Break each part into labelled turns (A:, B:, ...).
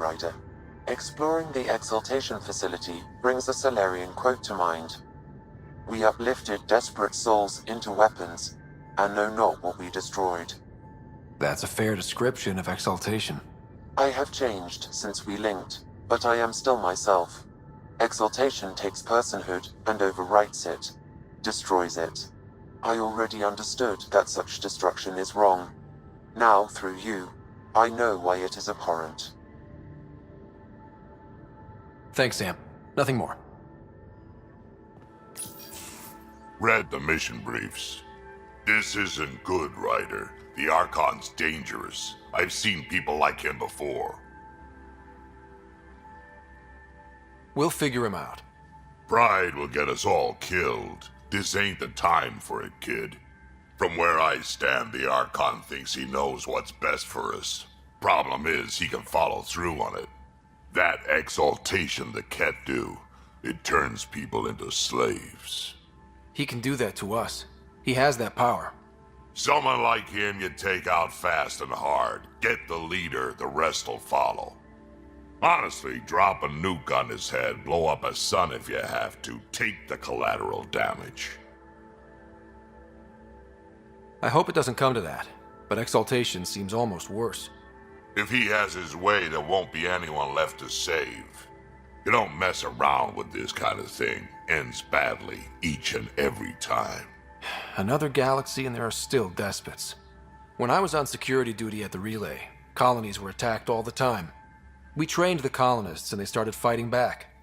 A: Rider. Exploring the Exaltation facility brings a Solarian quote to mind. We uplifted desperate souls into weapons, and know not what we destroyed.
B: That's a fair description of Exaltation.
A: I have changed since we linked, but I am still myself. Exaltation takes personhood and overwrites it, destroys it. I already understood that such destruction is wrong. Now, through you, I know why it is abhorrent.
B: Thanks, Sam. Nothing more.
C: Read the mission briefs. This isn't good, Ryder. The Archon's dangerous. I've seen people like him before.
B: We'll figure him out.
C: Pride will get us all killed. This ain't the time for it, kid. From where I stand, the Archon thinks he knows what's best for us. Problem is, he can follow through on it. That exaltation the Ket do, it turns people into slaves.
B: He can do that to us. He has that power.
C: Someone like him you take out fast and hard. Get the leader, the rest'll follow. Honestly, drop a nuke on his head, blow up a sun if you have to. Take the collateral damage.
B: I hope it doesn't come to that, but Exaltation seems almost worse.
C: If he has his way, there won't be anyone left to save. You don't mess around with this kind of thing. Ends badly, each and every time.
B: Another galaxy and there are still despots. When I was on security duty at the relay, colonies were attacked all the time. We trained the colonists and they started fighting back.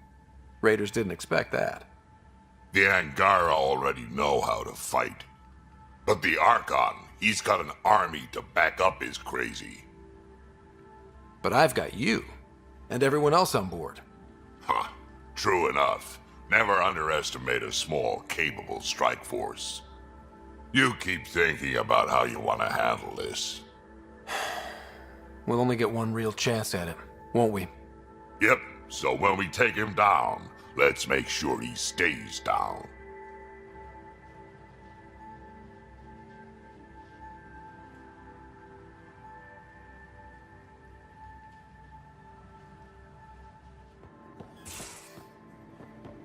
B: Raiders didn't expect that.
C: The Angara already know how to fight. But the Archon, he's got an army to back up his crazy.
B: But I've got you, and everyone else on board.
C: Huh, true enough. Never underestimate a small, capable strike force. You keep thinking about how you want to handle this.
B: We'll only get one real chance at it, won't we?
C: Yep, so when we take him down, let's make sure he stays down.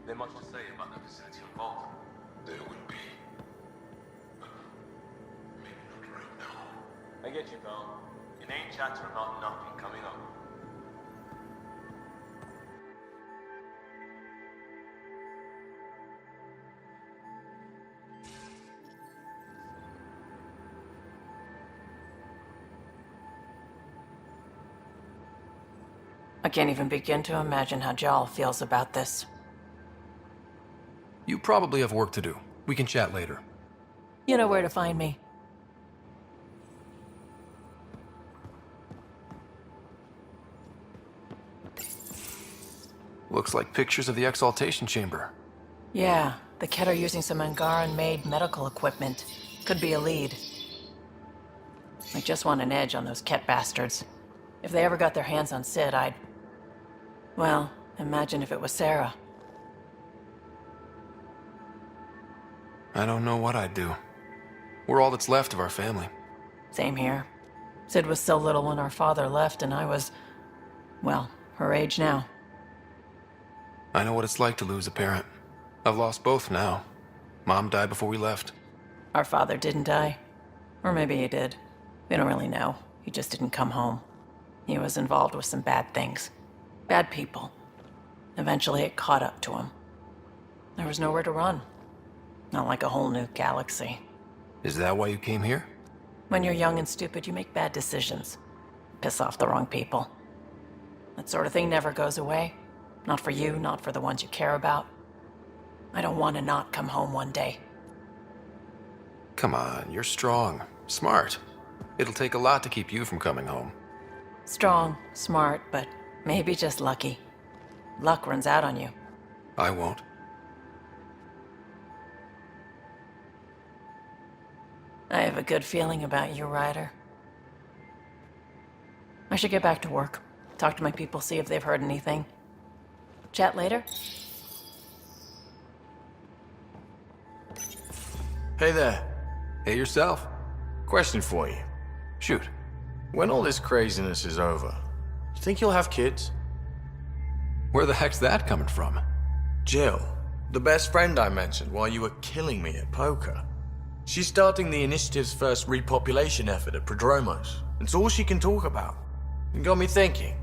D: There much to say about the vicinity of Vault.
A: There will be. But maybe not right now.
D: I get you, pal. Inane chatter about nothing coming up.
E: I can't even begin to imagine how Jal feels about this.
B: You probably have work to do. We can chat later.
E: You know where to find me.
B: Looks like pictures of the Exaltation Chamber.
E: Yeah, the Ket are using some Angaran-made medical equipment. Could be a lead. I just want an edge on those Ket bastards. If they ever got their hands on Sid, I'd... Well, imagine if it was Sarah.
B: I don't know what I'd do. We're all that's left of our family.
E: Same here. Sid was so little when our father left, and I was... well, her age now.
B: I know what it's like to lose a parent. I've lost both now. Mom died before we left.
E: Our father didn't die. Or maybe he did. We don't really know. He just didn't come home. He was involved with some bad things. Bad people. Eventually it caught up to him. There was nowhere to run. Not like a whole new galaxy.
B: Is that why you came here?
E: When you're young and stupid, you make bad decisions. Piss off the wrong people. That sort of thing never goes away. Not for you, not for the ones you care about. I don't want to not come home one day.
B: Come on, you're strong, smart. It'll take a lot to keep you from coming home.
E: Strong, smart, but maybe just lucky. Luck runs out on you.
B: I won't.
E: I have a good feeling about you, Ryder. I should get back to work. Talk to my people, see if they've heard anything. Chat later?
F: Hey there.
B: Hey yourself.
F: Question for you.
B: Shoot.
F: When all this craziness is over, you Think you'll have kids?
B: Where the heck's that coming from?
F: Jill, the best friend I mentioned while you were killing me at poker. She's starting the initiative's first repopulation effort at Prodromos. It's all she can talk about. It got me thinking.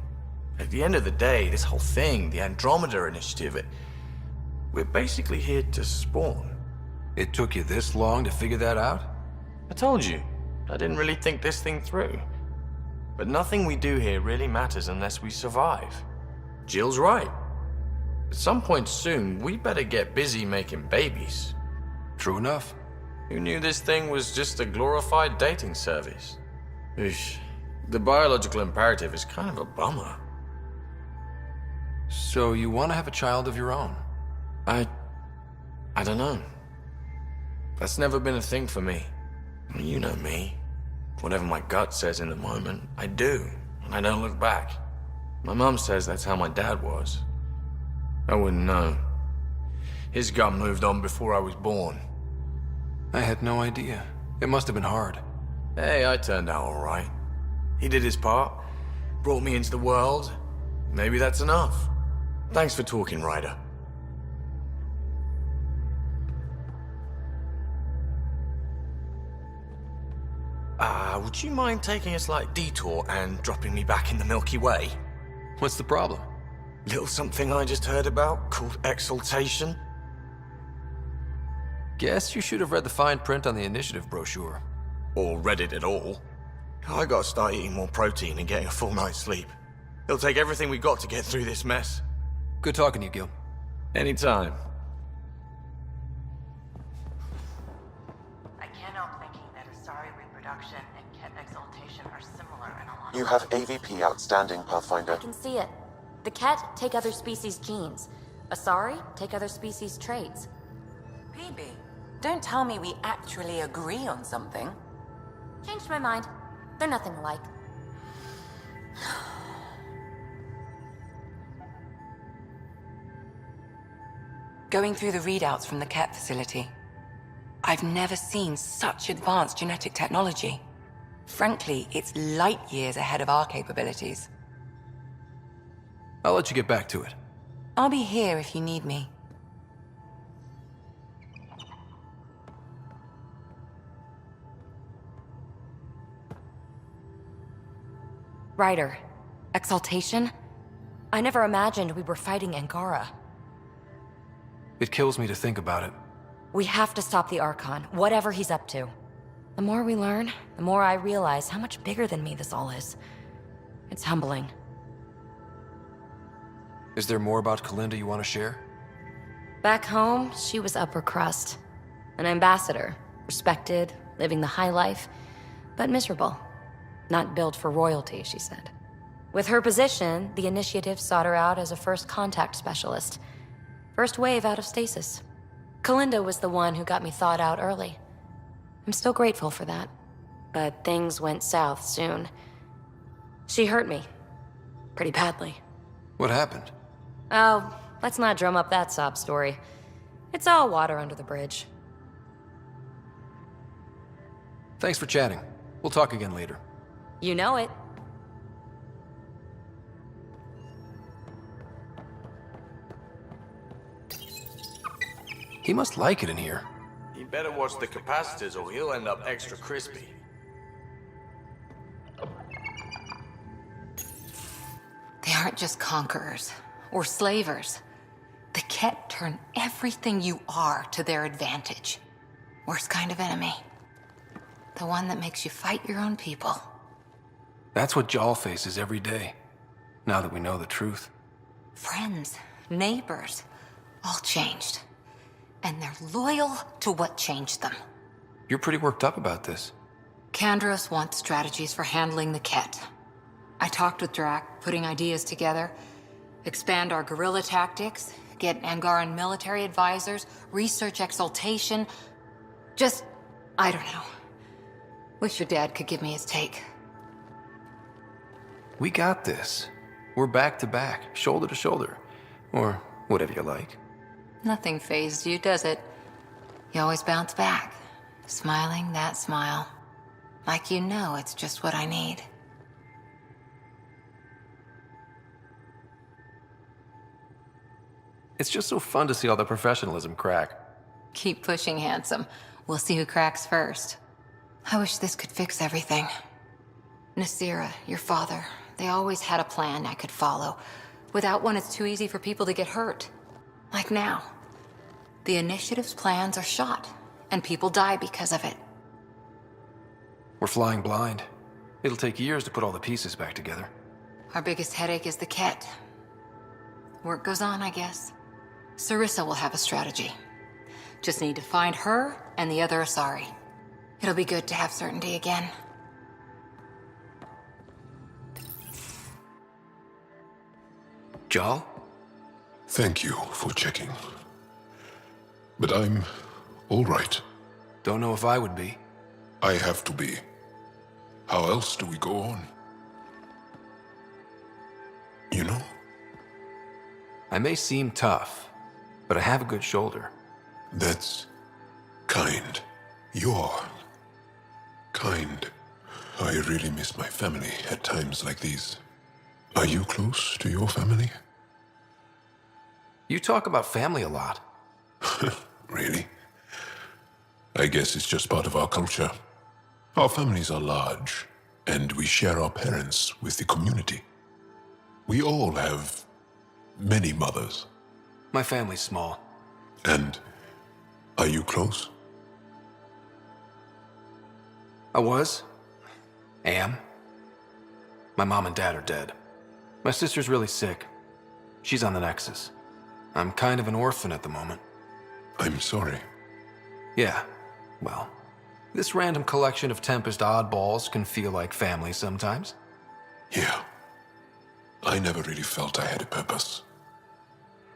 F: At the end of the day, this whole thing, the Andromeda initiative, we're basically here to spawn.
B: It took you this long to figure that out?
F: I told you, I didn't really think this thing through. But nothing we do here really matters unless we survive. Jill's right. At some point soon, we better get busy making babies.
B: True enough.
F: Who knew this thing was just a glorified dating service? Eesh. The biological imperative is kind of a bummer.
B: So you want to have a child of your own?
F: I don't know. That's never been a thing for me. You know me. Whatever my gut says in the moment, I do, and I don't look back. My mum says that's how my dad was. I wouldn't know. His gut moved on before I was born.
B: I had no idea. It must have been hard.
F: Hey, I turned out all right. He did his part, brought me into the world. Maybe that's enough. Thanks for talking, Ryder. Would you mind taking a slight detour and dropping me back in the Milky Way?
B: What's the problem?
F: Little something I just heard about called exaltation.
B: Guess you should have read the fine print on the initiative brochure.
F: Or read it at all. I gotta start eating more protein and getting a full night's sleep. It'll take everything we got to get through this mess.
B: Good talking to you, Gil.
F: Anytime.
E: I can't help thinking that Asari reproduction and Ket exaltation are similar in a lot.
A: You have AVP outstanding, Pathfinder.
G: I can see it. The Ket take other species' genes. Asari take other species' traits.
H: PB, don't tell me we actually agree on something.
G: Changed my mind. They're nothing alike.
H: Going through the readouts from the Ket facility, I've never seen such advanced genetic technology. Frankly, it's light years ahead of our capabilities.
B: I'll let you get back to it.
H: I'll be here if you need me.
G: Ryder, exaltation? I never imagined we were fighting Angara.
B: It kills me to think about it.
G: We have to stop the Archon, whatever he's up to. The more we learn, the more I realize how much bigger than me this all is. It's humbling.
B: Is there more about Kalinda you want to share?
G: Back home, she was upper crust. An ambassador, respected, living the high life, but miserable. Not built for royalty, she said. With her position, the initiative sought her out as a first contact specialist. First wave out of stasis. Kalinda was the one who got me thawed out early. I'm still grateful for that. But things went south soon. She hurt me. Pretty badly.
B: What happened?
G: Oh, let's not drum up that sob story. It's all water under the bridge.
B: Thanks for chatting. We'll talk again later.
G: You know it.
B: He must like it in here.
F: You better watch the capacitors or he'll end up extra crispy.
H: They aren't just conquerors or slavers. The Ket turn everything you are to their advantage. Worst kind of enemy. The one that makes you fight your own people.
B: That's what Jal faces every day, now that we know the truth.
H: Friends, neighbors, all changed. And they're loyal to what changed them.
B: You're pretty worked up about this.
H: Kandros wants strategies for handling the Ket. I talked with Drac, putting ideas together. Expand our guerrilla tactics, get Angaran military advisors, research exaltation. Just, I don't know. Wish your dad could give me his take.
B: We got this. We're back to back, shoulder to shoulder. Or whatever you like.
H: Nothing fazed you, does it? You always bounce back, smiling that smile. Like you know it's just what I need.
B: It's just so fun to see all the professionalism crack.
H: Keep pushing, handsome. We'll see who cracks first. I wish this could fix everything. Nasira, your father, they always had a plan I could follow. Without one, it's too easy for people to get hurt. Like now. The Initiative's plans are shot, and people die because of it.
B: We're flying blind. It'll take years to put all the pieces back together.
H: Our biggest headache is the Ket. Work goes on, I guess. Sarissa will have a strategy. Just need to find her and the other Asari. It'll be good to have certainty again.
B: Jal?
I: Thank you for checking. But I'm all right.
B: Don't know if I would be.
I: I have to be. How else do we go on? You know?
B: I may seem tough, but I have a good shoulder.
I: That's kind. You're kind. I really miss my family at times like these. Are you close to your family?
B: You talk about family a lot.
I: Really? I guess it's just part of our culture. Our families are large, and we share our parents with the community. We all have many mothers.
B: My family's small.
I: And are you close?
B: I was. Am. My mom and dad are dead. My sister's really sick. She's on the Nexus. I'm kind of an orphan at the moment.
I: I'm sorry.
B: Yeah, well, this random collection of Tempest oddballs can feel like family sometimes.
I: Yeah. I never really felt I had a purpose.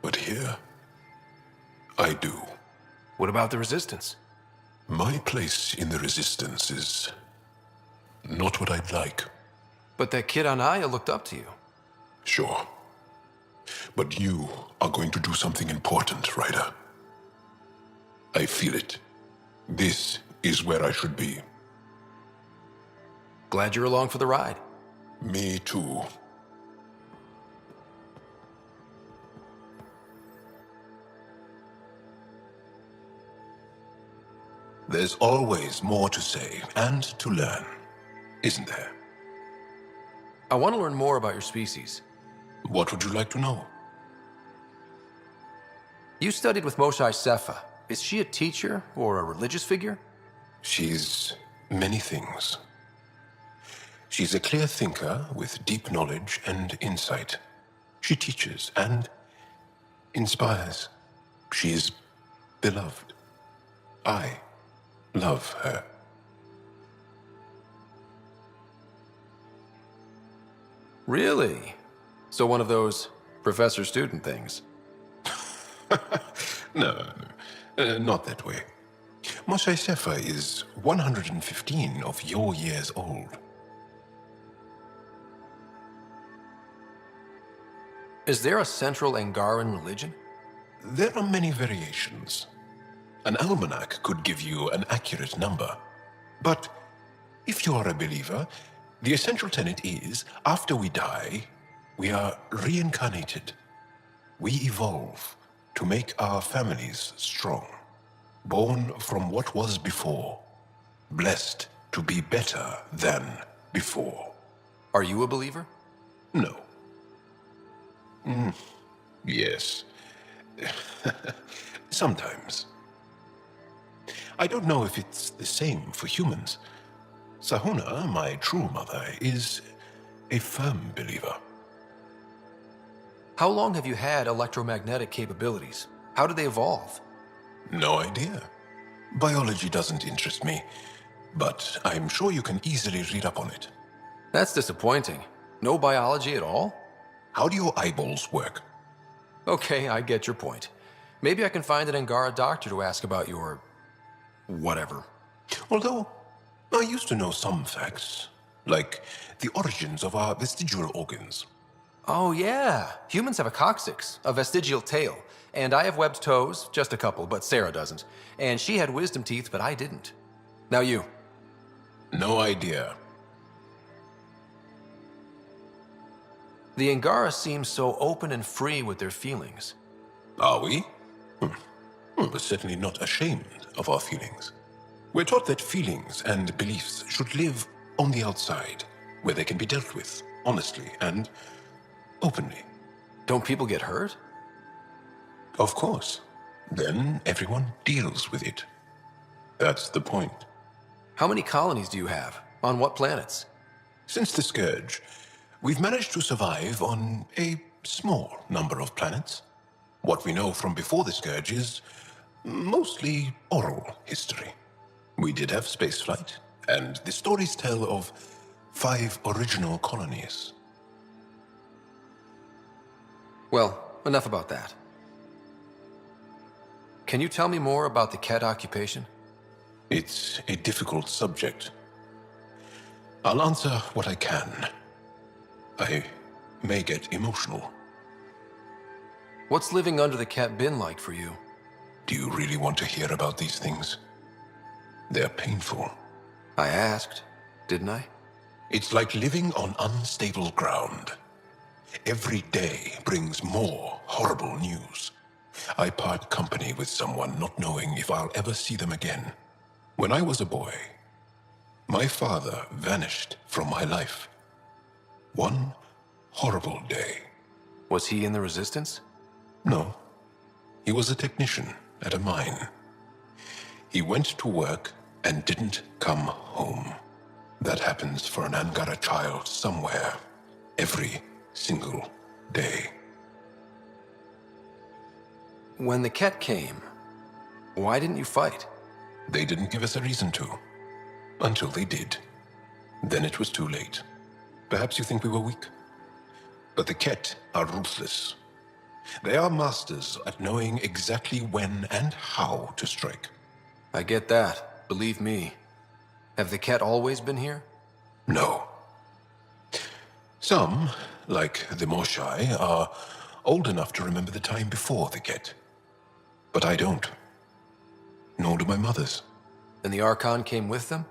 I: But here, I do.
B: What about the Resistance?
I: My place in the Resistance is not what I'd like.
B: But that kid on Aya looked up to you.
I: Sure. But you are going to do something important, Ryder. I feel it. This is where I should be.
B: Glad you're along for the ride.
I: Me too. There's always more to say and to learn, isn't there?
B: I want to learn more about your species.
I: What would you like to know?
B: You studied with MOSHAE Sepha. Is she a teacher or a religious figure?
I: She's many things. She's a clear thinker with deep knowledge and insight. She teaches and inspires. She's beloved. I love her.
B: Really? So one of those professor-student things?
I: No, not that way. MOSHAE Sepha is 115 of your years old.
B: Is there a central Angaran religion?
I: There are many variations. An almanac could give you an accurate number. But if you are a believer, the essential tenet is, after we die, we are reincarnated. We evolve to make our families strong, born from what was before, blessed to be better than before.
B: Are you a believer?
I: No. Yes. Sometimes. I don't know if it's the same for humans. Sahuna, my true mother, is a firm believer.
B: How long have you had electromagnetic capabilities? How did they evolve?
I: No idea. Biology doesn't interest me, but I'm sure you can easily read up on it.
B: That's disappointing. No biology at all?
I: How do your eyeballs work?
B: Okay, I get your point. Maybe I can find an Angara doctor to ask about your... whatever.
I: Although, I used to know some facts, like the origins of our vestigial organs.
B: Oh yeah, humans have a coccyx, a vestigial tail, and I have webbed toes, just a couple, but Sarah doesn't. And she had wisdom teeth, but I didn't. Now you.
I: No idea.
B: The Angara seem so open and free with their feelings.
I: Are we? We're certainly not ashamed of our feelings. We're taught that feelings and beliefs should live on the outside, where they can be dealt with, honestly and openly.
B: Don't people get hurt?
I: Of course. Then everyone deals with it. That's the point.
B: How many colonies do you have? On what planets?
I: Since the Scourge, we've managed to survive on a small number of planets. What we know from before the Scourge is mostly oral history. We did have spaceflight, and the stories tell of 5 original colonies.
B: Well, enough about that. Can you tell me more about the Ket occupation?
I: It's a difficult subject. I'll answer what I can. I may get emotional.
B: What's living under the Ket been like for you?
I: Do you really want to hear about these things? They're painful.
B: I asked, didn't I?
I: It's like living on unstable ground. Every day brings more horrible news. I part company with someone not knowing if I'll ever see them again. When I was a boy, my father vanished from my life. One horrible day.
B: Was he in the Resistance?
I: No. He was a technician at a mine. He went to work and didn't come home. That happens for an Angara child somewhere, every single day.
B: When the Ket came, why didn't you fight?
I: They didn't give us a reason to. Until they did. Then it was too late. Perhaps you think we were weak. But the Ket are ruthless. They are masters at knowing exactly when and how to strike.
B: I get that, believe me. Have the Ket always been here?
I: No. Some, like the MOSHAE, are old enough to remember the time before the Ket. But I don't. Nor do my mothers.
B: And the Archon came with them?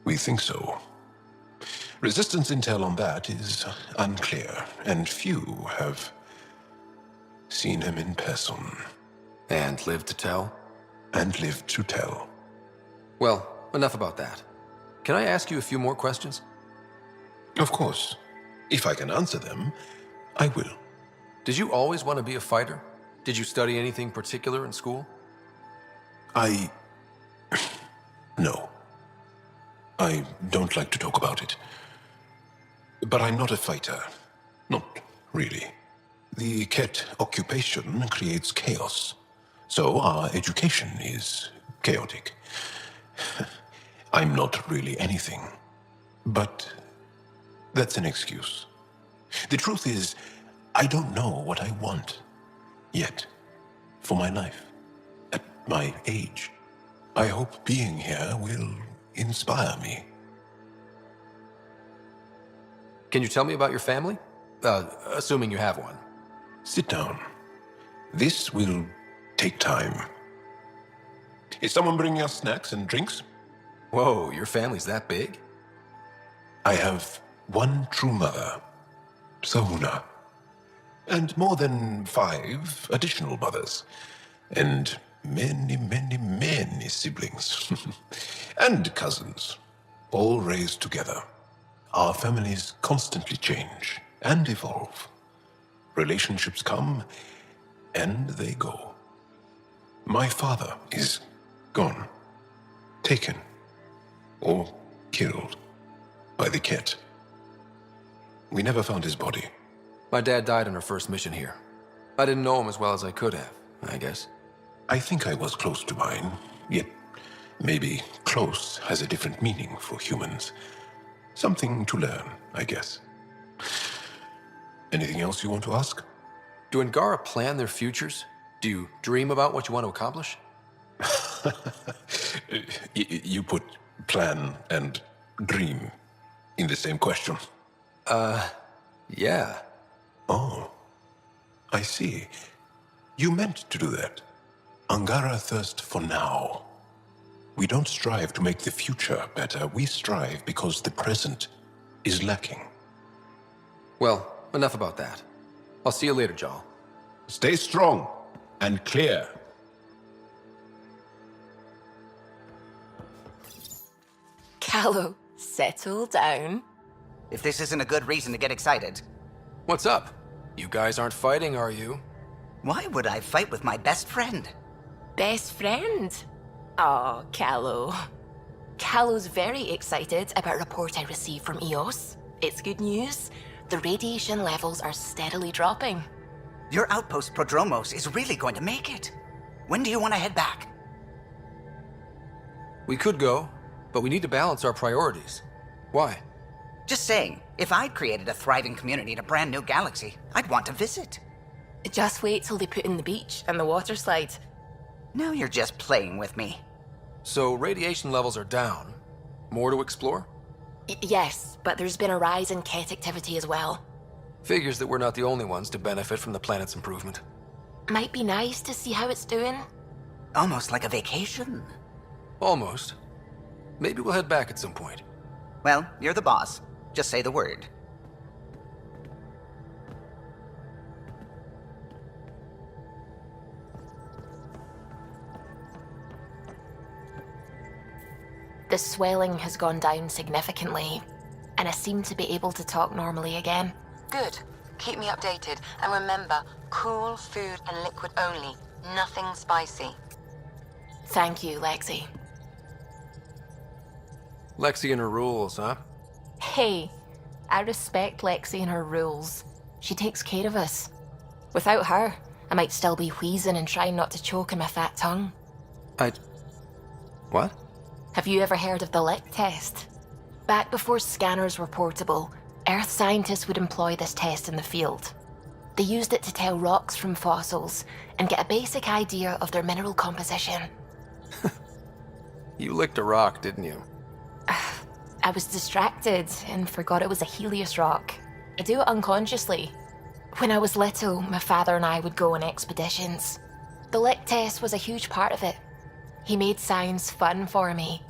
I: We think so. Resistance intel on that is unclear, and few have seen him in person.
B: And lived to tell?
I: And lived to tell.
B: Well, enough about that. Can I ask you a few more questions?
I: Of course. If I can answer them, I will.
B: Did you always want to be a fighter? Did you study anything particular in school?
I: No. I don't like to talk about it. But I'm not a fighter. Not really. The Ket occupation creates chaos. So our education is chaotic. I'm not really anything. But that's an excuse. The truth is, I don't know what I want. Yet. For my life. At my age. I hope being here will inspire me.
B: Can you tell me about your family? Assuming you have one.
I: Sit down. This will take time. Is someone bringing us snacks and drinks?
B: Whoa, your family's that big?
I: I have one true mother, Sahuna, and more than 5 additional mothers, and many, many, many siblings, and cousins, all raised together. Our families constantly change and evolve. Relationships come and they go. My father is gone, taken, or killed by the Ket. We never found his body.
B: My dad died on our first mission here. I didn't know him as well as I could have, I guess.
I: I think I was close to mine, yet maybe close has a different meaning for humans. Something to learn, I guess. Anything else you want to ask?
B: Do Angara plan their futures? Do you dream about what you want to accomplish?
I: You put plan and dream in the same question.
B: Yeah.
I: Oh, I see. You meant to do that. Angara thirst for now. We don't strive to make the future better. We strive because the present is lacking.
B: Well, enough about that. I'll see you later, Jarl.
I: Stay strong and clear.
J: Callow, settle down.
K: If this isn't a good reason to get excited.
B: What's up? You guys aren't fighting, are you?
K: Why would I fight with my best friend?
J: Best friend? Oh, Callow. Callow's very excited about a report I received from EOS. It's good news. The radiation levels are steadily dropping.
K: Your outpost Prodromos is really going to make it. When do you want to head back?
B: We could go, but we need to balance our priorities. Why?
K: Just saying, if I'd created a thriving community in a brand new galaxy, I'd want to visit.
J: Just wait till they put in the beach and the water slide.
K: Now you're just playing with me.
B: So radiation levels are down. More to explore?
J: Yes, but there's been a rise in Ket activity as well.
B: Figures that we're not the only ones to benefit from the planet's improvement.
J: Might be nice to see how it's doing.
K: Almost like a vacation.
B: Almost. Maybe we'll head back at some point.
K: Well, you're the boss. Just say the word.
J: The swelling has gone down significantly, and I seem to be able to talk normally again.
L: Good. Keep me updated. And remember, cool food and liquid only. Nothing spicy.
J: Thank you, Lexi.
B: Lexi and her rules, huh?
J: Hey, I respect Lexi and her rules. She takes care of us. Without her, I might still be wheezing and trying not to choke on my fat tongue.
B: What?
J: Have you ever heard of the lick test? Back before scanners were portable, Earth scientists would employ this test in the field. They used it to tell rocks from fossils and get a basic idea of their mineral composition.
B: You licked a rock, didn't you?
J: I was distracted and forgot it was a Helios rock. I do it unconsciously. When I was little, my father and I would go on expeditions. The lick test was a huge part of it. He made science fun for me.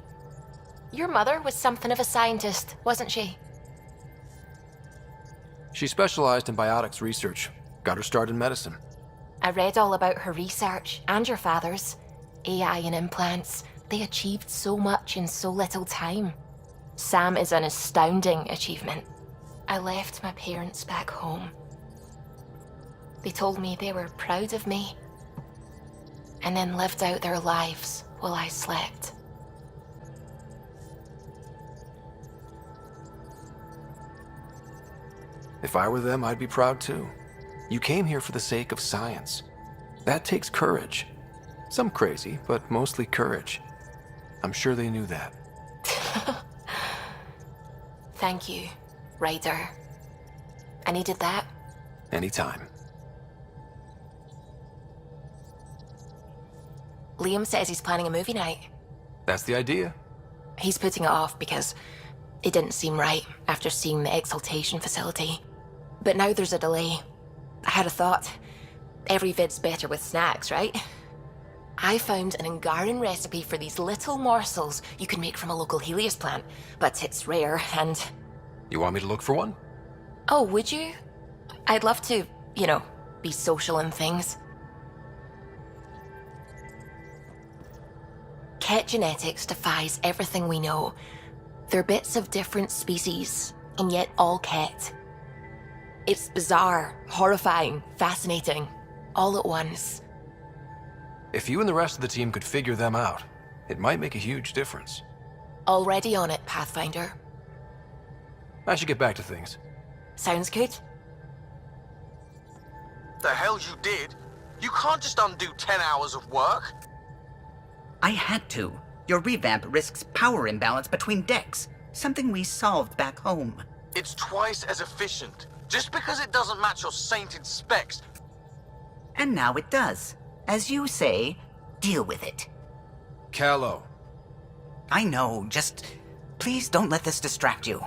J: Your mother was something of a scientist, wasn't she?
B: She specialized in biotics research. Got her start in medicine.
J: I read all about her research, and your father's. AI and implants, they achieved so much in so little time. Sam is an astounding achievement. I left my parents back home. They told me they were proud of me, and then lived out their lives while I slept.
B: If I were them, I'd be proud too. You came here for the sake of science. That takes courage. Some crazy, but mostly courage. I'm sure they knew that.
J: Thank you, Ryder. I needed that.
B: Anytime.
J: Liam says he's planning a movie night.
B: That's the idea.
J: He's putting it off because it didn't seem right after seeing the exaltation facility. But now there's a delay. I had a thought. Every vid's better with snacks, right? I found an Angaran recipe for these little morsels you can make from a local Helios plant, but it's rare and...
B: You want me to look for one?
J: Oh, would you? I'd love to, be social and things. Ket genetics defies everything we know. They're bits of different species, and yet all Ket. It's bizarre, horrifying, fascinating, all at once.
B: If you and the rest of the team could figure them out, it might make a huge difference.
J: Already on it, Pathfinder.
B: I should get back to things.
J: Sounds good.
M: The hell you did? You can't just undo 10 hours of work.
K: I had to. Your revamp risks power imbalance between decks, something we solved back home.
M: It's twice as efficient. Just because it doesn't match your sainted specs.
K: And now it does. As you say, deal with it.
B: Callow.
K: I know, just please don't let this distract you.